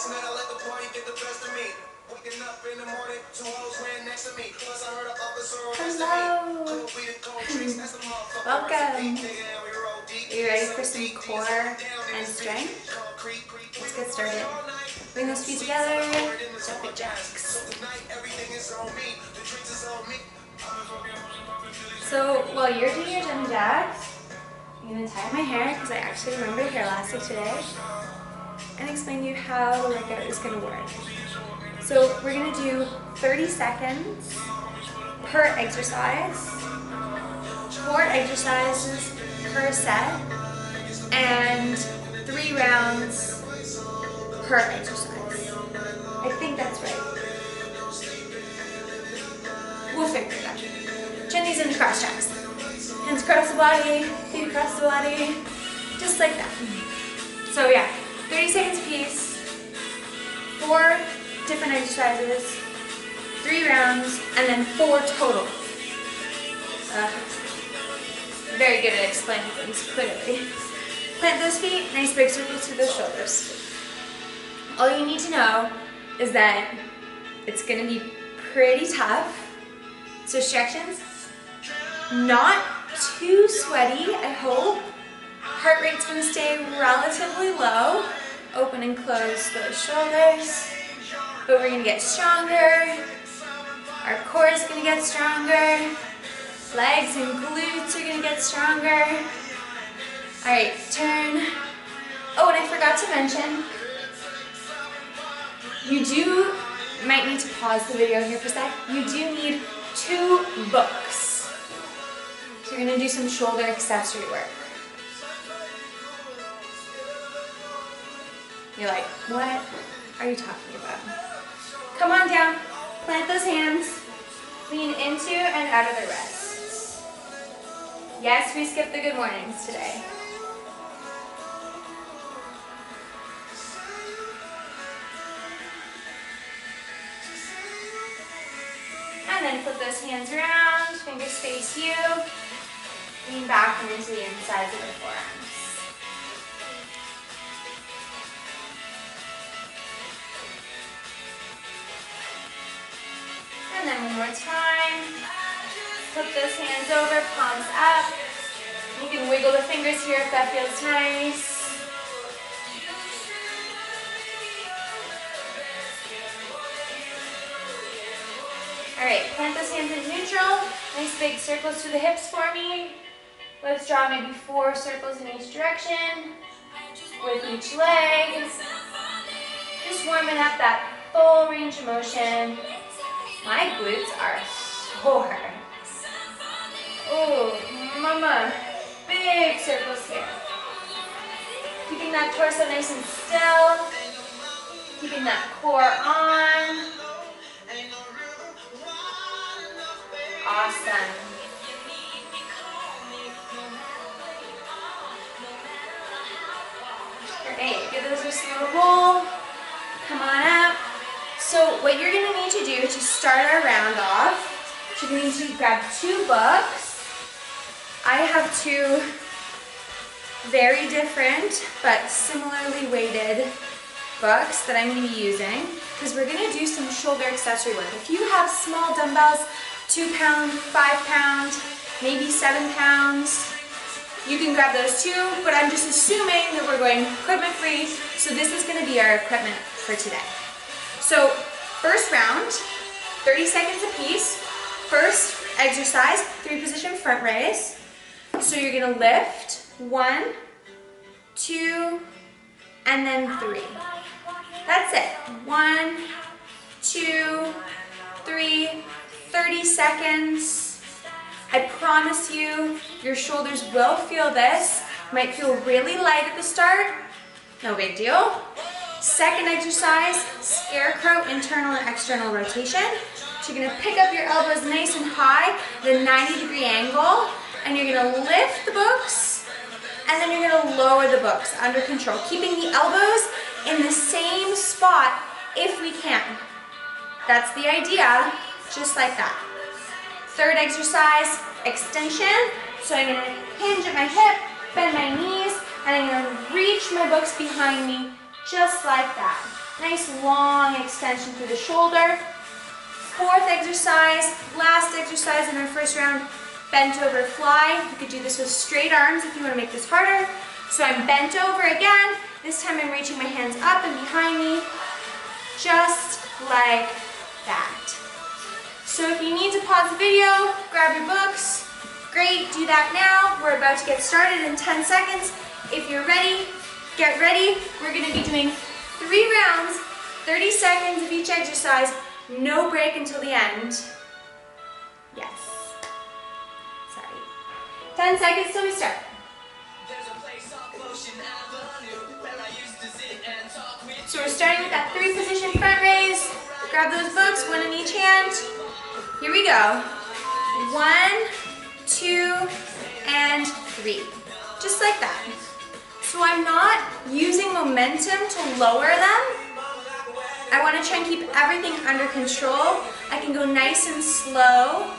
Hello. Welcome. Are you ready for some core and strength? Let's get started. Bring those feet together. Jumping jacks. So while you're doing your jumping jacks, I'm going to tie my hair because I actually remember the hair elastic today and explain to you how the workout is going to work. So we're going to do 30 seconds per exercise, 4 exercises per set, and 3 rounds per exercise. I think that's right. We'll figure it out. Turn these into cross tracks. Hands across the body, feet across the body, just like that. So yeah, 30 seconds apiece, 4 different exercises, 3 rounds, and then 4 total. Very good at explaining things clearly. Plant those feet, nice big circles through those shoulders. All you need to know is that it's going to be pretty tough. So stretches, not too sweaty, I hope. Heart rate's going to stay relatively low. Open and close those shoulders. But we're going to get stronger. Our core is going to get stronger. Legs and glutes are going to get stronger. Alright, turn. Oh, and I forgot to mention, you might need to pause the video here for a sec. You do need 2 books. So you're going to do some shoulder accessory work. You're like, what are you talking about? Come on down, plant those hands, lean into and out of the rests. Yes, we skipped the good mornings today. And then flip those hands around, fingers face you, lean back and into the insides of the forearms. And then one more time. Flip those hands over, palms up. You can wiggle the fingers here if that feels nice. Alright, plant those hands in neutral. Nice big circles to the hips for me. Let's draw maybe 4 circles in each direction with each leg. Just warming up that full range of motion. My glutes are sore. Oh, mama. Big circles here. Keeping that torso nice and still. Keeping that core on. Awesome. Great. Give those a slow roll. Come on up. So what you're going to need to do to start our round off, you're going to need to grab 2 books. I have 2 very different but similarly weighted books that I'm going to be using because we're going to do some shoulder accessory work. If you have small dumbbells, 2 pound, 5 pound, maybe 7 pounds, you can grab those too, but I'm just assuming that we're going equipment free, so this is going to be our equipment for today. So first round, 30 seconds apiece. First exercise, 3 position front raise. So you're going to lift 1, 2, and then 3. That's it. 1, 2, 3, 30 seconds. I promise you, your shoulders will feel this. Might feel really light at the start. No big deal. Second exercise, scarecrow internal and external rotation. So you're going to pick up your elbows nice and high at a 90-degree angle, and you're going to lift the books, and then you're going to lower the books under control, keeping the elbows in the same spot if we can. That's the idea, just like that. Third exercise, extension. So I'm going to hinge at my hip, bend my knees, and I'm going to reach my books behind me just like that. Nice long extension through the shoulder. Fourth exercise, last exercise in our first round, bent over fly. You could do this with straight arms if you want to make this harder. So I'm bent over again. This time I'm reaching my hands up and behind me, just like that. So if you need to pause the video, grab your books, great, do that now. We're about to get started in 10 seconds. If you're ready, get ready. We're gonna be doing 3 rounds, 30 seconds of each exercise, no break until the end. Yes. Sorry. 10 seconds till we start. So we're starting with that 3 position front raise. Grab those books, one in each hand. Here we go. 1, 2, and 3. Just like that. So I'm not using momentum to lower them. I want to try and keep everything under control. I can go nice and slow.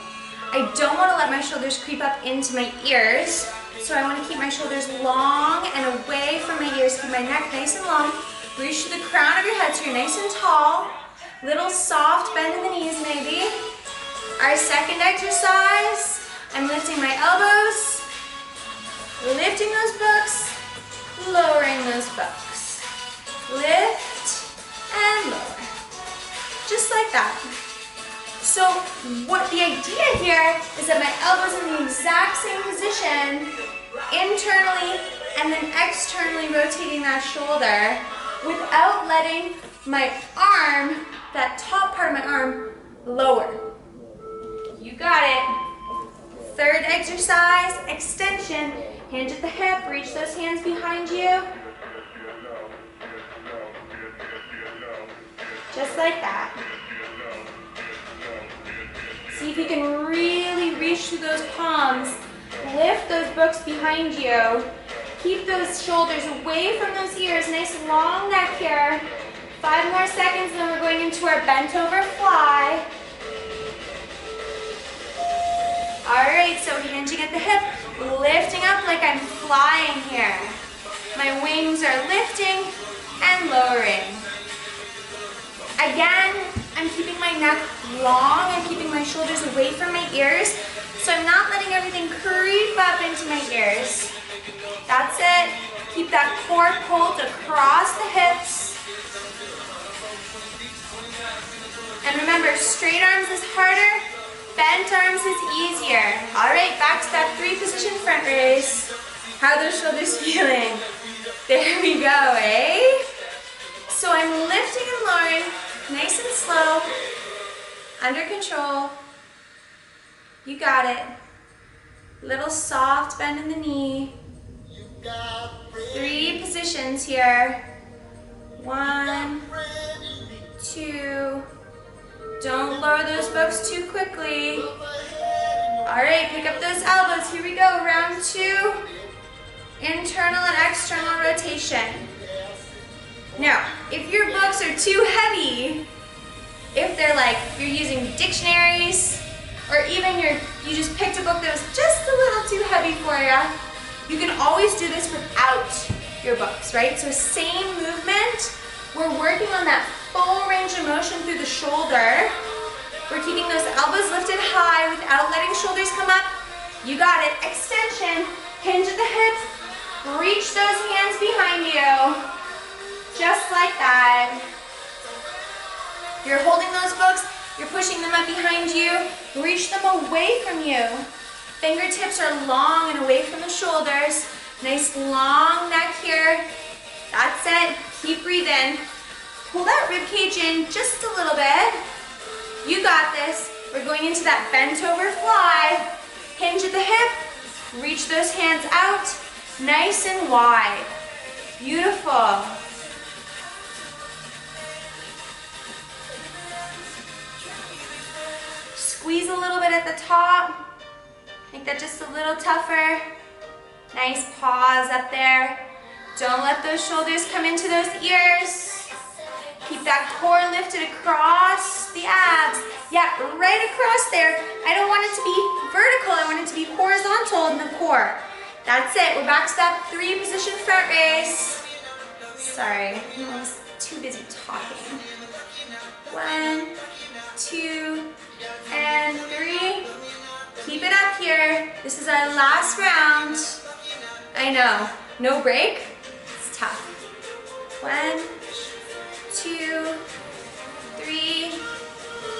I don't want to let my shoulders creep up into my ears. So I want to keep my shoulders long and away from my ears. Keep my neck nice and long. Reach to the crown of your head so you're nice and tall. Little soft bend in the knees maybe. Our second exercise, I'm lifting my elbows, lifting those books, lowering those books. Lift and lower. Just like that. So what the idea here is that my elbows in the exact same position, internally and then externally rotating that shoulder without letting my arm, that top part of my arm, lower. You got it. Third exercise, extension. Hands at the hip, reach those hands behind you. Just like that. See if you can really reach through those palms. Lift those books behind you. Keep those shoulders away from those ears. Nice long neck here. 5 more seconds, and then we're going into our bent over fly. All right, so hinging at the hip, lifting up like I'm flying here. My wings are lifting and lowering. Again, I'm keeping my neck long. I'm keeping my shoulders away from my ears, so I'm not letting everything creep up into my ears. That's it. Keep that core pulled across the hips. And remember, straight arms is harder, bent arms is easier. All right, back to that 3 position front raise. How are those shoulders feeling? There we go, eh? So I'm lifting and lowering, nice and slow, under control. You got it. Little soft bend in the knee. 3 positions here. 1, 2. Don't lower those books too quickly. All right, pick up those elbows. Here we go, round 2. Internal and external rotation. Now, if your books are too heavy, if they're like you're using dictionaries, or even you just picked a book that was just a little too heavy for you, you can always do this without your books, right? So same movement. We're working on that full range of motion through the shoulder. We're keeping those elbows lifted high without letting shoulders come up. You got it. Extension, hinge at the hips, reach those hands behind you. Just like that. You're holding those books, you're pushing them up behind you. Reach them away from you. Fingertips are long and away from the shoulders. Nice long neck here. That's it. Keep breathing. Pull that rib cage in just a little bit. You got this. We're going into that bent over fly. Hinge at the hip. Reach those hands out. Nice and wide. Beautiful. Squeeze a little bit at the top. Make that just a little tougher. Nice pause up there. Don't let those shoulders come into those ears. Keep that core lifted across the abs. Yeah, right across there. I don't want it to be vertical. I want it to be horizontal in the core. That's it. We're back to that 3 position front raise. Sorry, I was too busy talking. 1, 2, and 3. Keep it up here. This is our last round. I know, no break, it's tough. 1, 2, 3.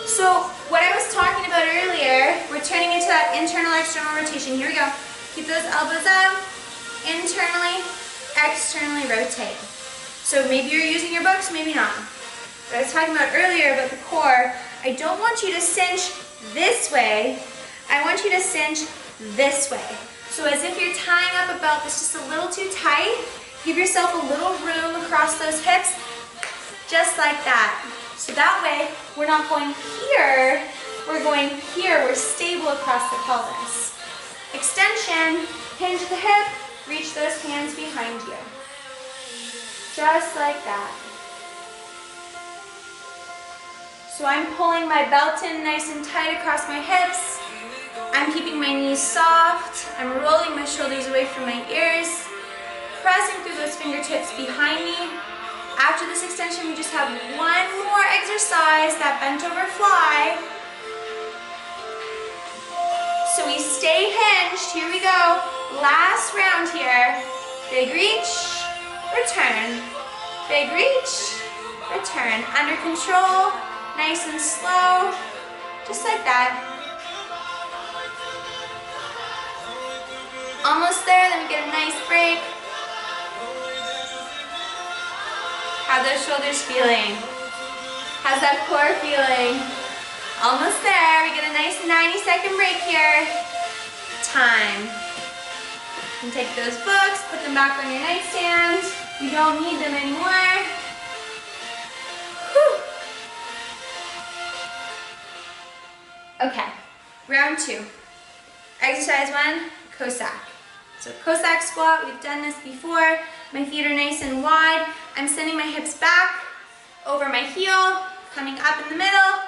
So what I was talking about earlier, we're turning into that internal external rotation. Here we go. Keep those elbows up, internally, externally rotate. So maybe you're using your books, maybe not. What I was talking about earlier about the core, I don't want you to cinch this way, I want you to cinch this way. So as if you're tying up a belt that's just a little too tight, give yourself a little room across those hips, just like that. So that way, we're not going here, we're going here, we're stable across the pelvis. Extension, hinge at the hip, reach those hands behind you. Just like that. So I'm pulling my belt in nice and tight across my hips. I'm keeping my knees soft. I'm rolling my shoulders away from my ears. Pressing through those fingertips behind me. After this extension, we just have one more exercise, that bent over fly. So we stay hinged. Here we go. Last round here. Big reach, return. Big reach, return. Under control, nice and slow, just like that. Almost there, then we get a nice break. How are those shoulders feeling? How's that core feeling? Almost there, we get a nice 90-second break here. Time. You can take those books, put them back on your nightstand. You don't need them anymore. Whew. Okay, round 2. Exercise 1, Cossack. So Cossack squat, we've done this before. My feet are nice and wide. I'm sending my hips back, over my heel, coming up in the middle,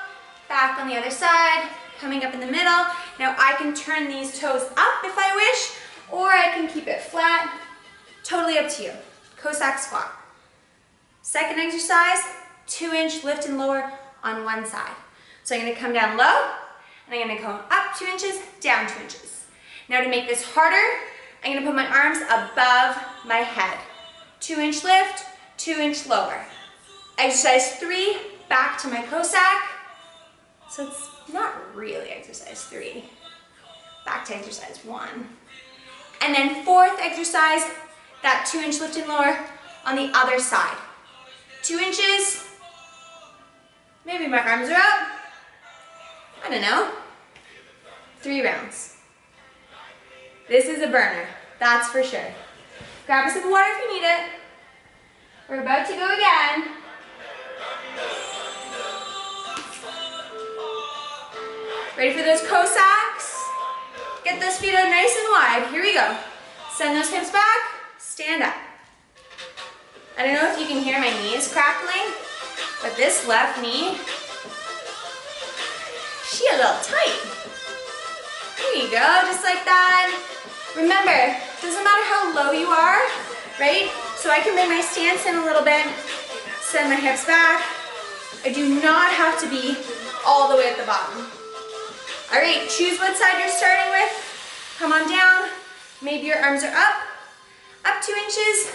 back on the other side, coming up in the middle. Now I can turn these toes up if I wish, or I can keep it flat. Totally up to you. Cossack squat. Second exercise, 2-inch lift and lower on one side. So I'm going to come down low, and I'm going to come up 2 inches, down 2 inches. Now to make this harder, I'm going to put my arms above my head. 2-inch lift, 2-inch lower. Exercise 3, back to my Cossack. So it's not really exercise 3. Back to exercise 1. And then fourth exercise, that 2-inch lift and lower on the other side. 2 inches, maybe my arms are up. I don't know. 3 rounds. This is a burner, that's for sure. Grab a sip of water if you need it. We're about to go again. Ready for those Cossacks? Get those feet out nice and wide. Here we go. Send those hips back, stand up. I don't know if you can hear my knees crackling, but this left knee, she a little tight. There you go, just like that. Remember, it doesn't matter how low you are, right? So I can bring my stance in a little bit, send my hips back. I do not have to be all the way at the bottom. All right, choose what side you're starting with. Come on down. Maybe your arms are up 2 inches,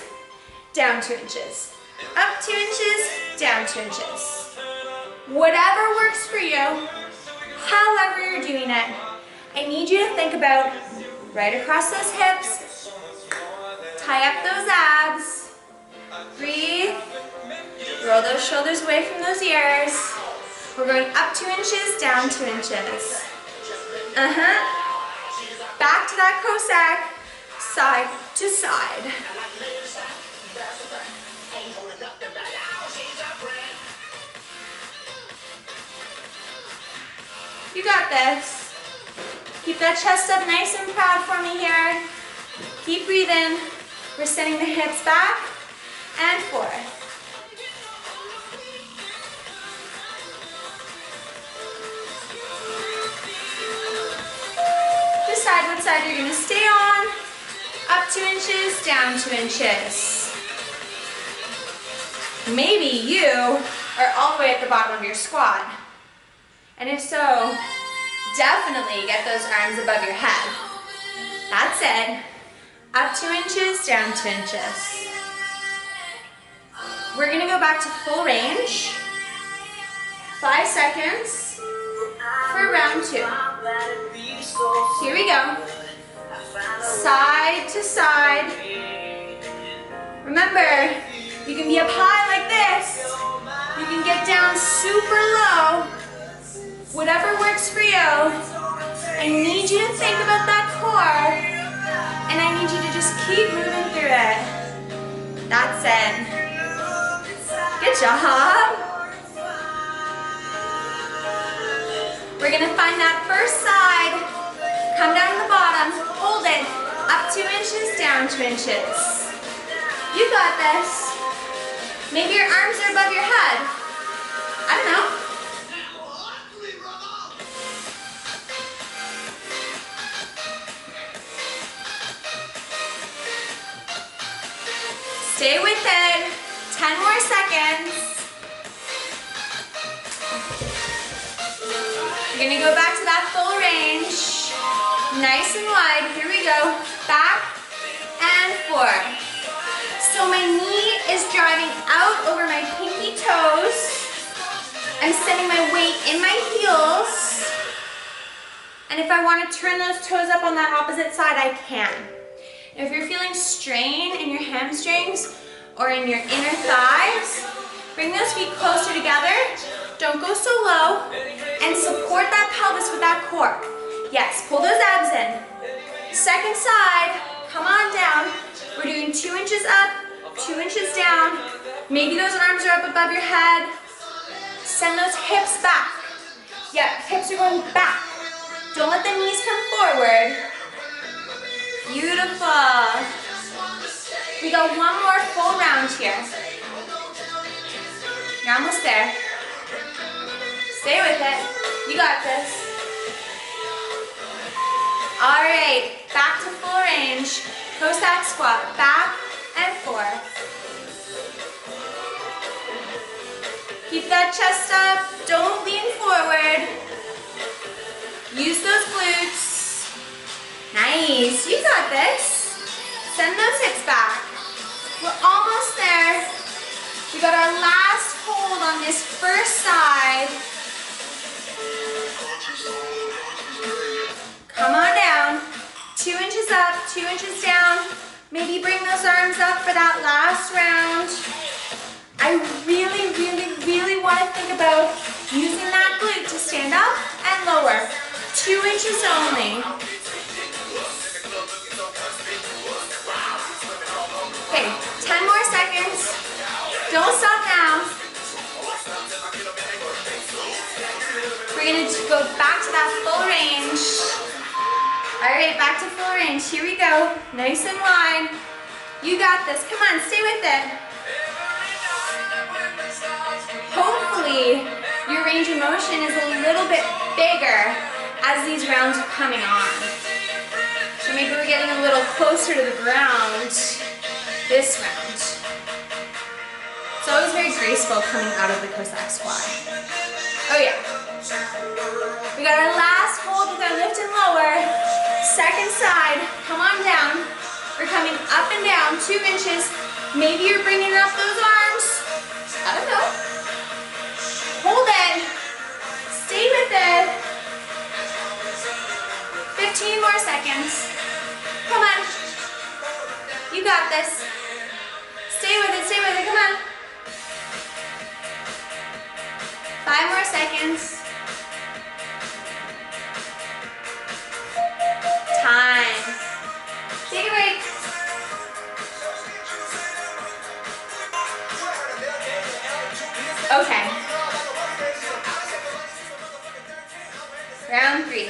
down 2 inches. Up 2 inches, down 2 inches. Whatever works for you, however you're doing it, I need you to think about right across those hips, tie up those abs, breathe, roll those shoulders away from those ears. We're going up 2 inches, down 2 inches. Back to that Cossack, side to side. You got this. Keep that chest up nice and proud for me here. Keep breathing. We're sending the hips back and forth. Decide what side you're going to stay on. Up 2 inches, down 2 inches. Maybe you are all the way at the bottom of your squat. And if so, definitely get those arms above your head. That's it. Up 2 inches, down 2 inches. We're gonna go back to full range. 5 seconds for round 2. Here we go. Side to side. Remember, you can be up high like this. You can get down super low. Whatever works for you. I need you to think about that core, and I need you to just keep moving through it. That's it. Good job. We're gonna find that first side. Come down to the bottom, hold it. Up 2 inches, down 2 inches. You got this. Maybe your arms are above your head. I don't know. Stay with it. 10 more seconds. You're gonna go back to that full range. Nice and wide. Here we go. Back and forth. So my knee is driving out over my pinky toes. I'm sending my weight in my heels. And if I want to turn those toes up on that opposite side, I can. If you're feeling strain in your hamstrings or in your inner thighs, bring those feet closer together. Don't go so low. And support that pelvis with that core. Yes, pull those abs in. Second side, come on down. We're doing 2 inches up, 2 inches down. Maybe those arms are up above your head. Send those hips back. Yeah, hips are going back. Don't let the knees come forward. Beautiful. We got one more full round here. You're almost there. Stay with it. You got this. All right, back to full range. Xoxox squat, back and forth. Keep that chest up. Don't lean forward. Use those glutes. Nice, you got this. Send those hips back. We're almost there. We got our last hold on this first side. Come on down. 2 inches up, 2 inches down. Maybe bring those arms up for that last round. I really, really, really want to think about using that glute to stand up and lower. 2 inches only. Okay, 10 more seconds. Don't stop now. We're going to go back to that full range. All right, back to full range. Here we go. Nice and wide. You got this. Come on, stay with it. Hopefully, your range of motion is a little bit bigger as these rounds are coming on. So maybe we're getting a little closer to the ground this round. It's always very graceful coming out of the Xoxox squat. Oh yeah. We got our last hold with our lift and lower. Second side, come on down. We're coming up and down 2 inches. Maybe you're bringing up those arms. I don't know. Hold it. Stay with it. 15 more seconds. Come on. You got this. Stay with it, come on. 5 more seconds. Time. Take a break. Okay. Round 3.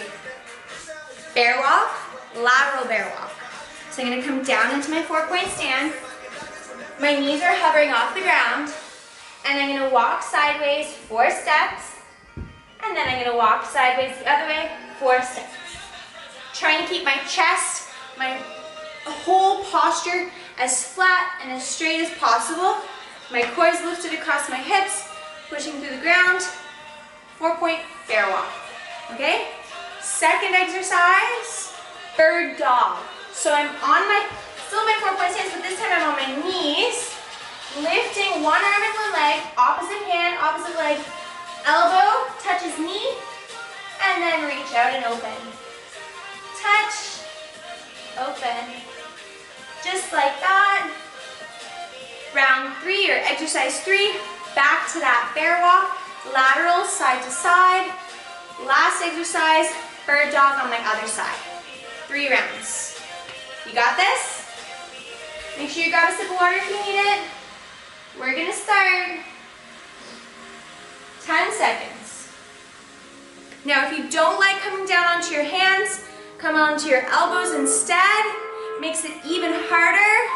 Bear walk, lateral bear walk. So I'm going to come down into my 4-point stand. My knees are hovering off the ground. And I'm going to walk sideways 4 steps. And then I'm going to walk sideways the other way 4 steps. Trying to keep my chest, my whole posture as flat and as straight as possible. My core is lifted across my hips, pushing through the ground. 4-point bear walk, okay? Second exercise, bird dog. So I'm on my, still my 4-point stance, but this time I'm on my knees, lifting one arm and one leg, opposite hand, opposite leg, elbow touches knee, and then reach out and open. Touch, open. Just like that. Round 3 or exercise 3, back to that bear walk, lateral side to side. Last exercise, bird dog on my other side. 3 rounds. You got this? Make sure you grab a sip of water if you need it. We're gonna start. 10 seconds. Now if you don't like coming down onto your hands, come onto your elbows instead. Makes it even harder.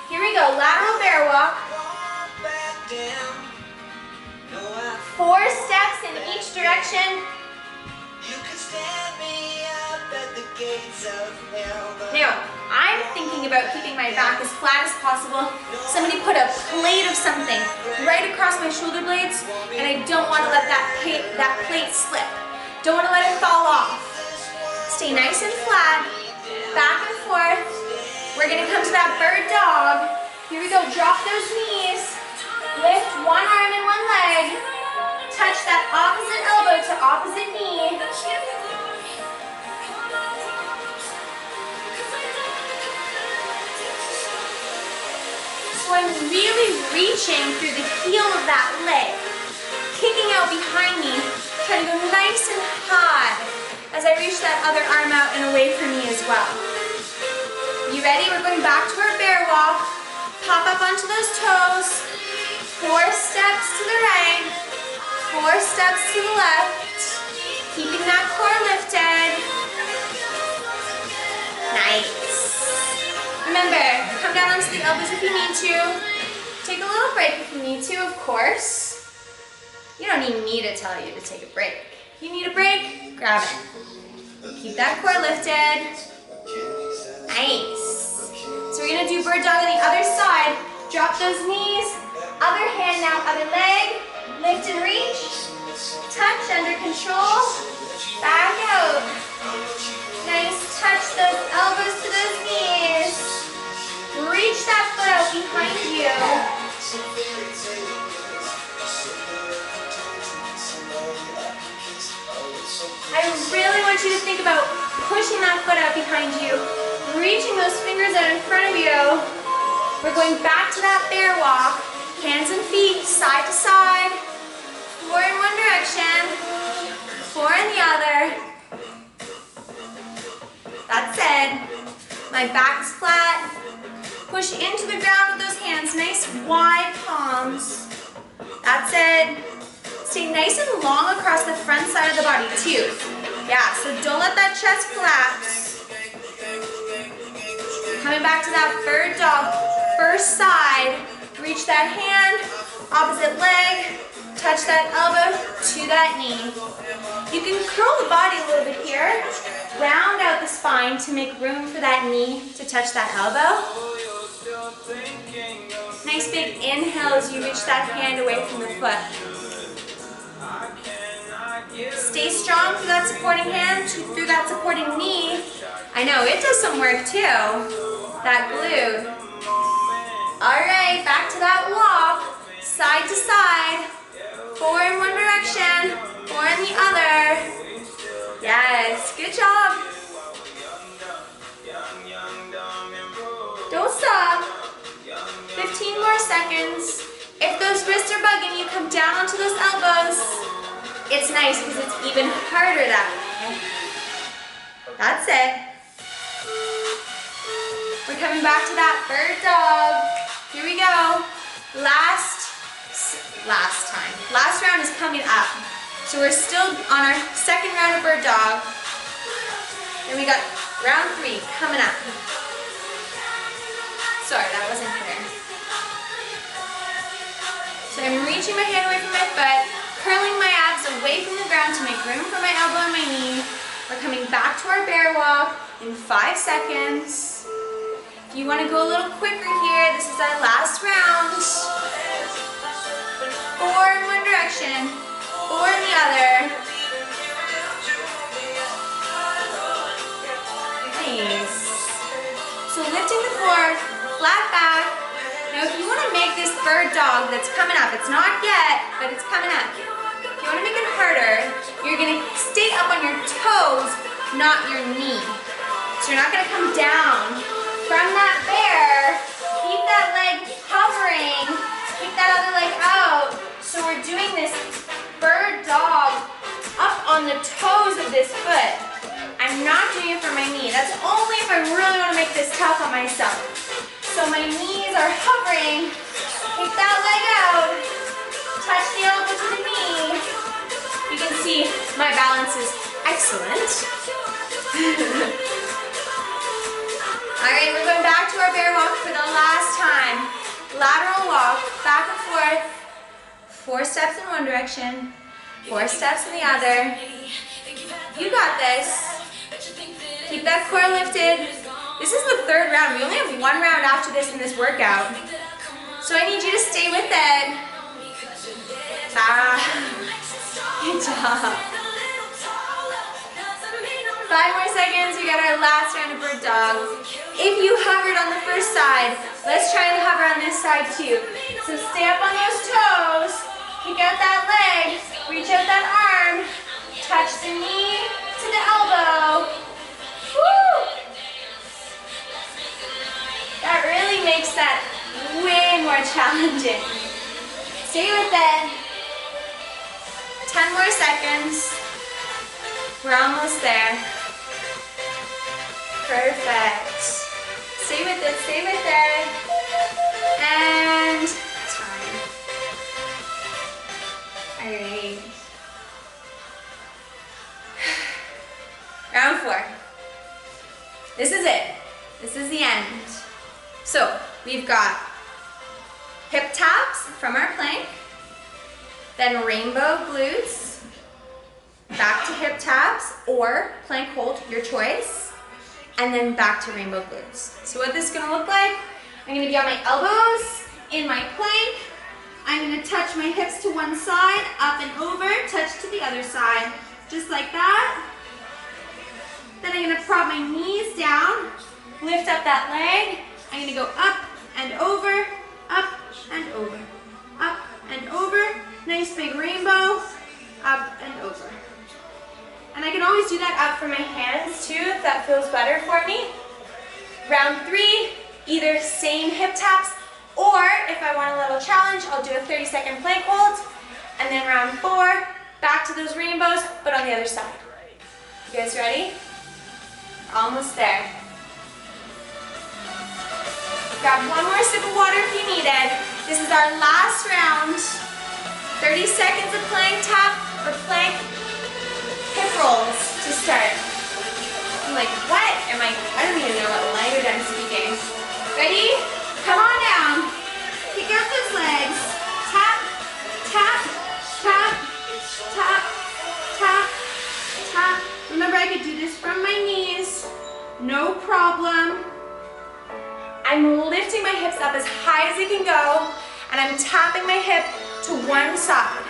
Here we go, lateral bear walk. 4 steps in each direction. Now, I'm thinking about keeping my back as flat as possible. Somebody put a plate of something right across my shoulder blades, and I don't want to let that plate slip. Don't want to let it fall off. Stay nice and flat, back and forth. We're going to come to that bird dog. Here we go, drop those knees. Lift one arm and one leg. Touch that opposite elbow to opposite knee. So I'm really reaching through the heel of that leg, kicking out behind me, trying to go nice and high as I reach that other arm out and away from me as well. You ready? We're going back to our bear walk. Pop up onto those toes. 4 steps to the right, 4 steps to the left. Keeping that core lifted. Nice. Remember, come down onto the elbows if you need to. Take a little break if you need to, of course. You don't need me to tell you to take a break. If you need a break, grab it. Keep that core lifted. Nice. So we're going to do bird dog on the other side. Drop those knees. Other hand now, other leg. Lift and reach. Touch under control. Back out. Nice. Touch those elbows to those knees. Reach that foot out behind you. I really want you to think about pushing that foot out behind you, reaching those fingers out in front of you. We're going back to that bear walk, hands and feet side to side, 4 in one direction, 4 in the other. That's it. My back's flat. Push into the ground with those hands, nice wide palms. That's it. Stay nice and long across the front side of the body too. Yeah, so don't let that chest collapse. Coming back to that bird dog, first side. Reach that hand, opposite leg, touch that elbow to that knee. You can curl the body a little bit here, round out the spine to make room for that knee to touch that elbow. Nice big inhale as you reach that hand away from the foot. Stay strong through that supporting hand, through that supporting knee. I know, it does some work too, that glute. All right, back to that walk, side to side. 4 in one direction, 4 in the other. Yes, good job. Don't stop. 15 more seconds. If those wrists are bugging you, come down onto those elbows. It's nice because it's even harder that way. That's it. We're coming back to that bird dog. Here we go. Last time. Last round is coming up. So we're still on our second round of bird dog. And we got round 3 coming up. Sorry, that wasn't clear. So I'm reaching my hand away from my foot, curling my abs away from the ground to make room for my elbow and my knee. We're coming back to our bear walk in 5 seconds. If you want to go a little quicker here, this is our last round. 4 in one direction, 4 in the other. Nice. So lifting the floor, flat back. Now if you want to make this bird dog that's coming up, it's not yet, but it's coming up. If you want to make it harder, you're going to stay up on your toes, not your knee. So you're not going to come down. From that bear, keep that leg hovering, keep that other leg out. So we're doing this bird dog up on the toes of this foot. I'm not doing it for my knee. That's only if I really want to make this tough on myself. So my knees are hovering, kick that leg out, touch the elbow to the knee. You can see my balance is excellent. All right, we're going back to our bear walk for the last time. Lateral walk, back and forth. 4 steps in one direction, 4 steps in the other. You got this. Keep that core lifted. This is the 3rd round. We only have 1 round after this in this workout. So I need you to stay with it. Good job. 5 more seconds, we got our last round of bird dog. If you hovered on the first side, let's try and hover on this side too. So stay up on those toes, kick out that leg, reach out that arm, touch the knee to the elbow. Woo! That really makes that way more challenging. Stay with it. 10 more seconds. We're almost there. Perfect. Stay with it, stay with it. And time. All right. Round 4. This is it. This is the end. So we've got hip taps from our plank, then rainbow glutes, back to hip taps or plank hold, your choice, and then back to rainbow glutes. So what this is gonna look like, I'm gonna be on my elbows in my plank. I'm gonna touch my hips to one side, up and over, touch to the other side, just like that. Then I'm gonna prop my knees down, lift up that leg. I'm gonna go up and over, up and over, up and over. Nice big rainbow, up and over. And I can always do that up from my hands too, if that feels better for me. Round 3, either same hip taps, or if I want a little challenge, I'll do a 30-second plank hold. And then round 4, back to those rainbows, but on the other side. You guys ready? Almost there. Grab one more sip of water if you need it. This is our last round. 30 seconds of plank tap or plank hip rolls to start. I'm like, what am I don't even know what language I'm speaking. Ready? Come on down. Kick out those legs. Tap, tap, tap, tap, tap, tap. Remember, I could do this from my knees. No problem. I'm lifting my hips up as high as it can go, and I'm tapping my hip to one side.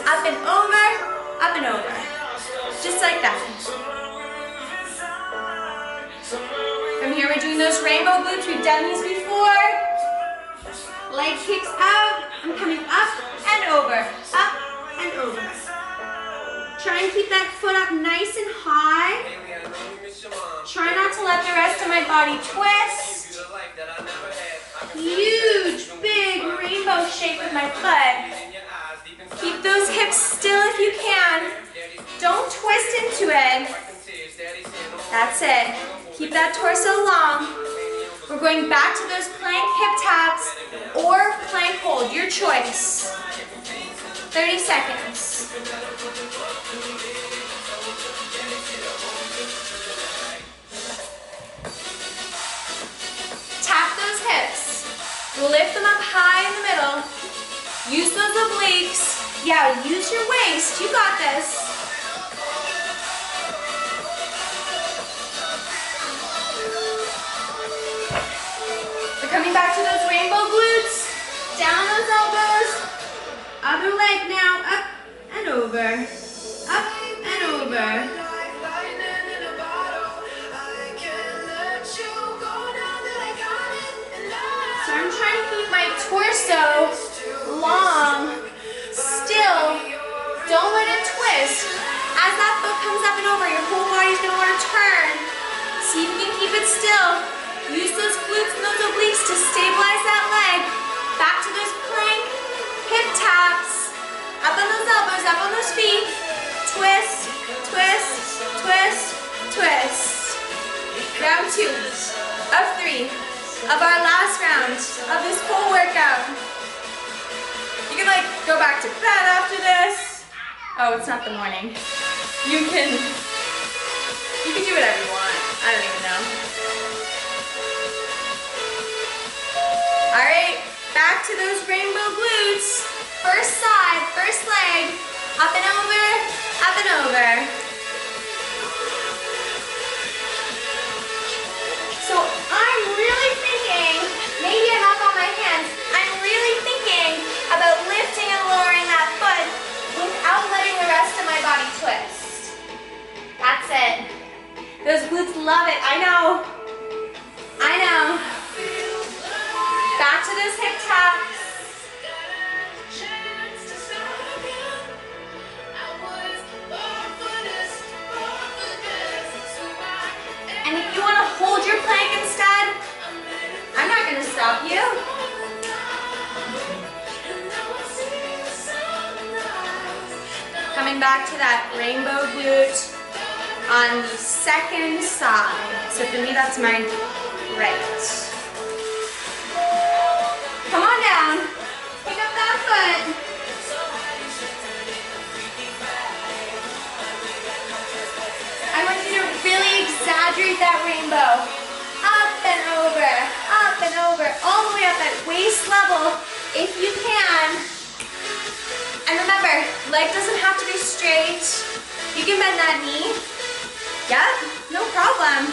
Up and over, up and over. Just like that. From here, we're doing those rainbow glutes. We've done these before. Leg kicks out. I'm coming up and over, up and over. Try and keep that foot up nice and high. Try not to let the rest of my body twist. Huge, big rainbow shape with my foot. Keep those hips still if you can. Don't twist into it. That's it. Keep that torso long. We're going back to those plank hip taps or plank hold, your choice. 30 seconds. Tap those hips. Lift them up high in the middle. Use those obliques. Yeah, use your waist. You got this. We're coming back to those rainbow glutes. Down those elbows. obliques to stabilize that leg. Back to those plank hip taps. Up on those elbows, up on those feet. Twist, twist, twist, twist. Round 2 of 3 of our last round of this whole workout. You can like go back to bed after this. Oh, it's not the morning. You can do whatever you want. I don't even know. All right, back to those rainbow glutes. First side, first leg, up and over, up and over. So I'm really thinking, maybe I'm up on my hands, I'm really thinking about lifting and lowering that foot without letting the rest of my body twist. That's it. Those glutes love it, I know. I know. Back to those hip taps. And if you want to hold your plank instead, I'm not going to stop you. Coming back to that rainbow glute on the second side. So for me, that's my right. Come on down. Pick up that foot. I want you to really exaggerate that rainbow. Up and over, all the way up at waist level if you can. And remember, leg doesn't have to be straight. You can bend that knee. Yep, no problem.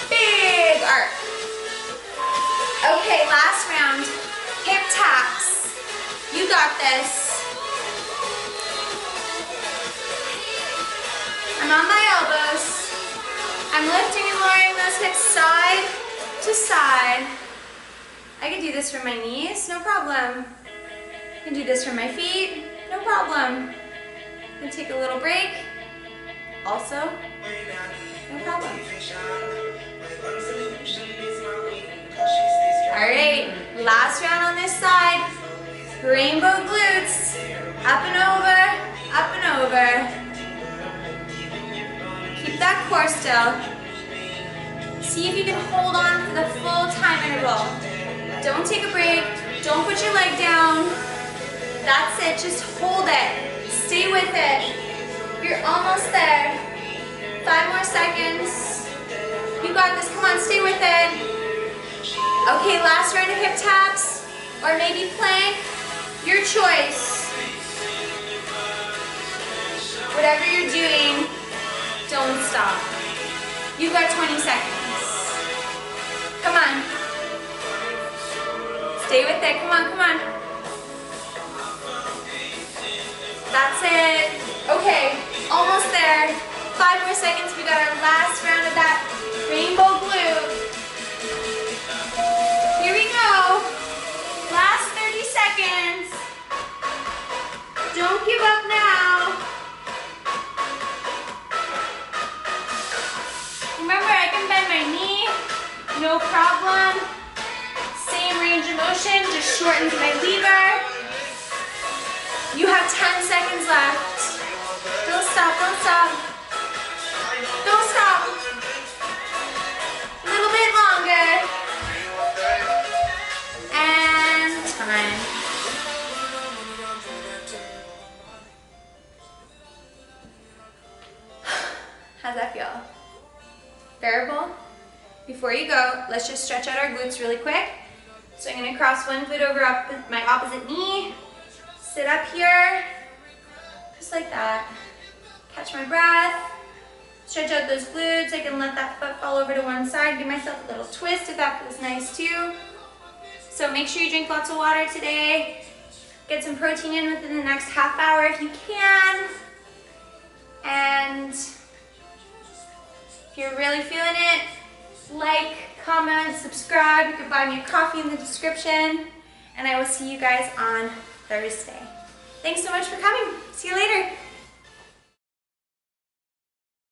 Big arc. Okay, last round. Hip taps. You got this. I'm on my elbows. I'm lifting and lowering those hips side to side. I can do this from my knees, no problem. I can do this from my feet, no problem. I'm gonna take a little break, also, no problem. All right, last round on this side. Rainbow glutes, up and over, up and over. Keep that core still. See if you can hold on for the full time interval. Don't take a break. Don't put your leg down. That's it. Just hold it. Stay with it. You're almost there. 5 more seconds. You got this. Come on, stay with it. Okay, last round of hip taps or maybe plank. Your choice. Whatever you're doing, don't stop. You've got 20 seconds. Come on. Stay with it. Come on, come on. That's it. Okay, almost there. 5 more seconds. We got our last round of that rainbow glute. Here we go. Last 30 seconds. Don't give up now. Remember, I can bend my knee, no problem. Same range of motion, just shortens my lever. You have 10 seconds left. Don't stop, don't stop. Don't stop. A little bit longer. And time. How's that feel? Bearable? Before you go, let's just stretch out our glutes really quick. So I'm going to cross one foot over up my opposite knee, sit up here, just like that. Catch my breath, stretch out those glutes. I can let that foot fall over to one side, give myself a little twist if that feels nice too. So make sure you drink lots of water today. Get some protein in within the next half hour if you can. And if you're really feeling it, like, comment, subscribe. You can buy me a coffee in the description. And I will see you guys on Thursday. Thanks so much for coming. See you later.